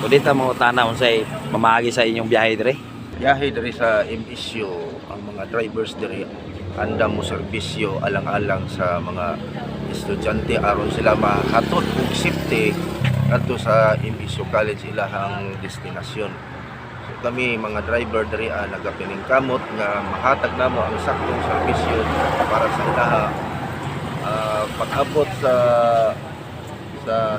Ulit ang mga utana unsay mamagi sa inyong biyahe dire. Biyahe diri sa MSU, ang mga drivers diri andam mo serbisyo alang-alang sa mga estudyante aron sila mahatod og safety adto sa MSU College ilahang destinasyon. So kami mga driver diri nagapining kamot nga mahatag namo ang saktong serbisyo para sa ilaha pag-abot sa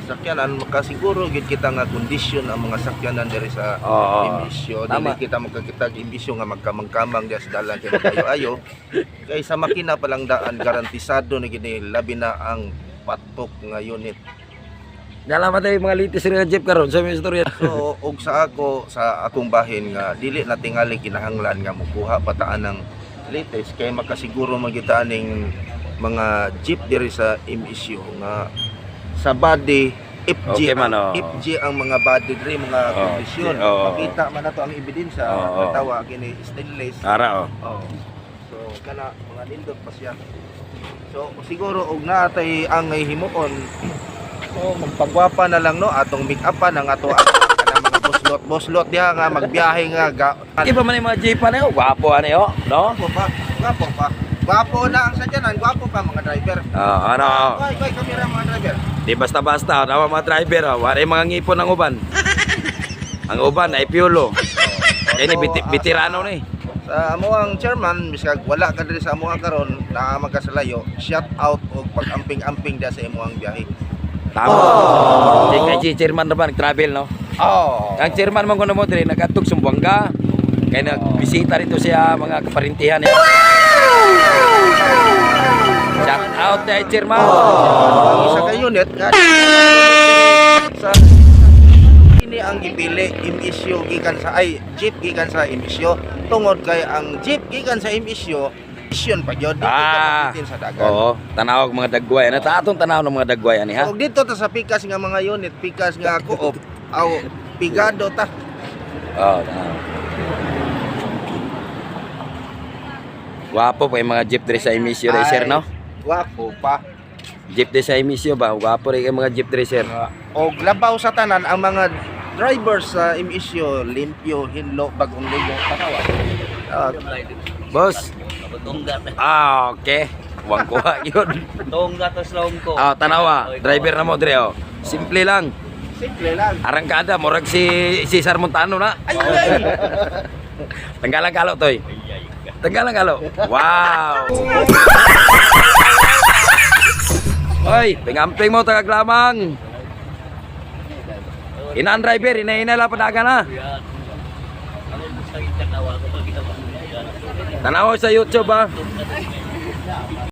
sakyanan, makasiguro gid kita nga kondisyon ang mga sakyanan diri sa imbisyo. Dili kita magkakitag imbisyo nga magkamang-kamang diya sa dalan kay ayo-ayo. Kay sa makina pa lang daan garantisado ni gini labi na ang patok nga unit. Nalaman tayo mga litis nga jeep karon sa mga istorya. So og sa akong bahin nga dili na tingali kinahanglan nga mukuha pataan ng latest kay makasiguro magita ning mga jeep diri sa MSU nga sa body FG, Okay man, FG ang mga body diri mga kondisyon. Makita man nato ang ebidensya natawa kini stainless. Ara So kana mga nindot pa siya. So siguro og naatay ang himuon. So magpagwapa na lang no atong make-upan ang ato mga boslot diha nga magbiyahe nga. Iba man yung mga jeep na yo, gwapo ano yo, no? Gwapo pa. Gwapo na ang sadyanan, gwapo pa mga driver. Ano? Koy kamera mga driver. Di basta-basta, nawa mga driver, wala mga ngipon ng uban. Ang uban ay piolo. Ini bitirano ni. Sa amo ang chairman, bisag wala ka diri sa amo karon, na magkasalayo, shout out og pag-amping-amping da sa imo ang biyahe. Tama. Kay chairman naman travel no. Ang chairman man kuno mo diri nagatug Sumbuanga. Kay nagbisita rito siya mga kaparintihan niya. Shout out kay chairman. Isa ka unit nga sa ini ang gipili MSU gikan sa jeep gikan sa MSU tungod kay ang jeep gikan sa MSU mission pa gyud dito ka sa dagat. Oo, tanaw og mga dagway. Ano ta atong tanaw ng mga dagway ani ha? Og dito ta sa pikas nga mga unit, pikas nga co-op, aw pigado ta. Guwapo pa yung mga jeep diri sa MSU racer no? Guwapo pa. Jeep diri sa MSU ba? Guwapo rin yung mga jeep racer. Og labaw sa tanan ang mga drivers sa MSU limpyo, hinlo, bagong ligo, tanawa. Boss. Okay. Wang kuha yun. Tongga to slong ko. Tanawa, driver na mo dire oh. Simple lang. Simple lang. Arangkada murag si Cesar Montano na. Ay. Tanggalan kalo toy. Tanggalan kalo. Wow. Oy, pingamping mo tagag lamang. Inaan driver, ina la padagan na. Tanawa sa YouTube ba?